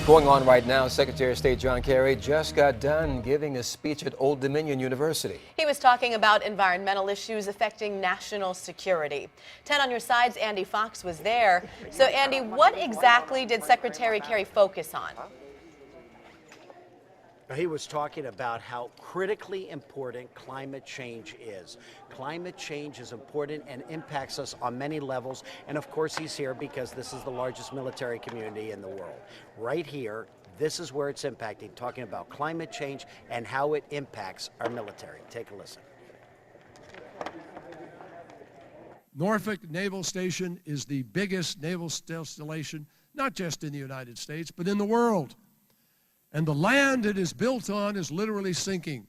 Going on right now, Secretary of State John Kerry just got done giving a speech at Old Dominion University. He was talking about environmental issues affecting national security. 10 on your side's Andy Fox was there. So, Andy, what exactly did Secretary Kerry focus on? He was talking about how critically important climate change is. Climate change is important and impacts us on many levels. And of course, he's here because this is the largest military community in the world. Right here, this is where it's impacting, talking about climate change and how it impacts our military. Take a listen. Norfolk Naval Station is the biggest naval installation, not just in the United States, but in the world. And the land it is built on is literally sinking.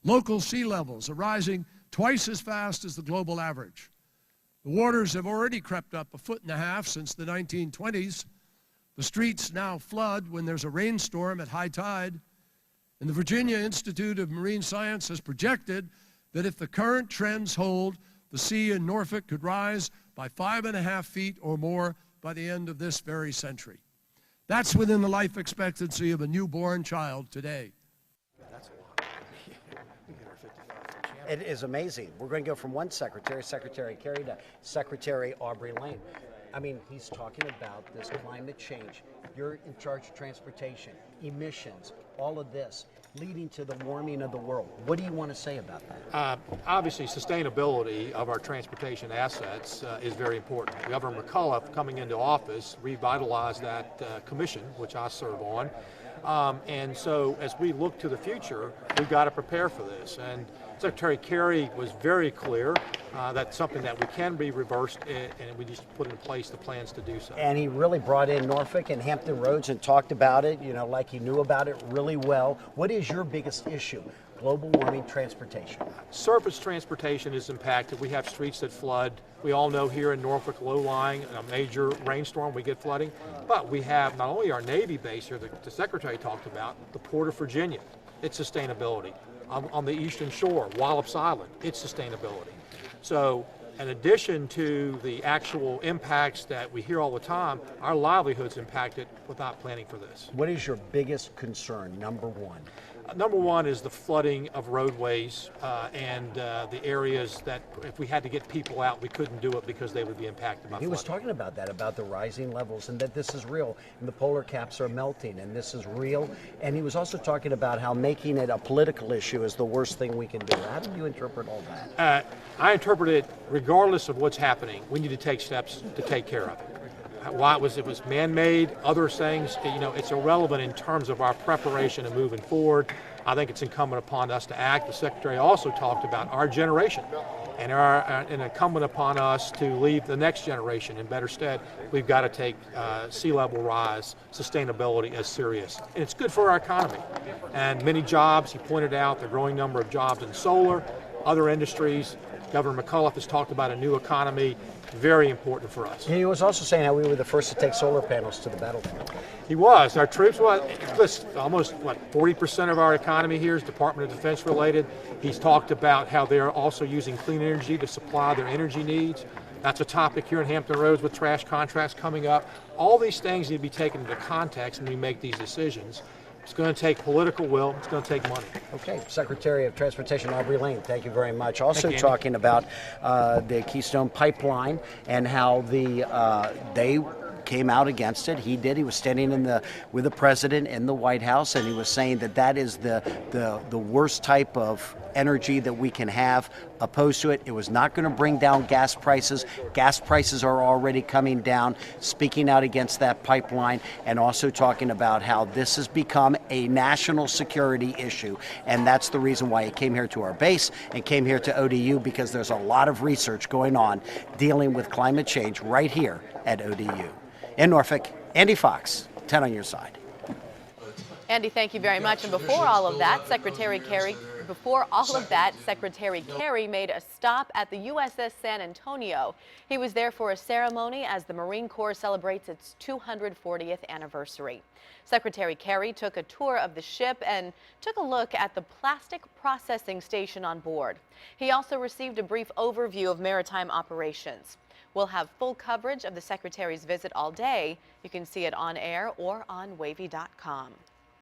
Local sea levels are rising twice as fast as the global average. The waters have already crept up 1.5 feet since the 1920s. The streets now flood when there's a rainstorm at high tide. And the Virginia Institute of Marine Science has projected that if the current trends hold, the sea in Norfolk could rise by 5.5 feet or more by the end of this very century. That's within the life expectancy of a newborn child today. That's a lot. It is amazing. We're going to go from one secretary, Secretary Kerry, to Secretary Aubrey Lane. I mean, he's talking about this climate change. You're in charge of transportation, emissions, all of this, leading to the warming of the world. What do you want to say about that? Obviously, sustainability of our transportation assets is very important. Governor McAuliffe, coming into office, revitalized that commission, which I serve on. And so as we look to the future, we've got to prepare for this. And Secretary Kerry was very clear that's something that we can be reversed, and we just put in place the plans to do so. And he really brought in Norfolk and Hampton Roads and talked about it, you know, like he knew about it really well. What is your biggest issue? Global warming, transportation. Surface transportation is impacted. We have streets that flood. We all know here in Norfolk, low-lying, a major rainstorm, we get flooding. But we have not only our Navy base here that the Secretary talked about, the Port of Virginia, its sustainability. On the Eastern Shore, Wallops Island, its sustainability. So in addition to the actual impacts that we hear all the time, our livelihood's impacted without planning for this. What is your biggest concern, number one? Number one is the flooding of roadways and the areas that if we had to get people out, we couldn't do it because they would be impacted by flooding. He was talking about that, about the rising levels and that this is real and the polar caps are melting and this is real. And he was also talking about how making it a political issue is the worst thing we can do. How do you interpret all that? I interpret it, regardless of what's happening, we need to take steps to take care of it. Why it was man-made, other things, you know, it's irrelevant in terms of our preparation and moving forward. I think it's incumbent upon us to act. The Secretary also talked about our generation and incumbent upon us to leave the next generation in better stead. We've got to take sea level rise, sustainability as serious. And it's good for our economy. And many jobs, he pointed out the growing number of jobs in solar, other industries. Governor McAuliffe has talked about a new economy, very important for us. He was also saying how we were the first to take solar panels to the battlefield. He was. Our troops, almost 40% of our economy here is Department of Defense related. He's talked about how they're also using clean energy to supply their energy needs. That's a topic here in Hampton Roads with trash contracts coming up. All these things need to be taken into context when we make these decisions. It's going to take political will. It's going to take money. Okay, Secretary of Transportation Aubrey Lane, thank you very much. Also you, talking about the Keystone Pipeline and how they came out against it. He did. He was standing with the president in the White House, and he was saying that is the worst type of energy that we can have. Opposed to it. It was not going to bring down gas prices. Gas prices are already coming down. Speaking out against that pipeline, and also talking about how this has become a national security issue, and that's the reason why he came here to our base and came here to ODU, because there's a lot of research going on dealing with climate change right here at ODU. In Norfolk, Andy Fox, 10 on your side. Andy, thank you very much. And before all of that, Secretary Kerry made a stop at the USS San Antonio. He was there for a ceremony as the Marine Corps celebrates its 240th anniversary. Secretary Kerry took a tour of the ship and took a look at the plastic processing station on board. He also received a brief overview of maritime operations. We'll have full coverage of the Secretary's visit all day. You can see it on air or on wavy.com.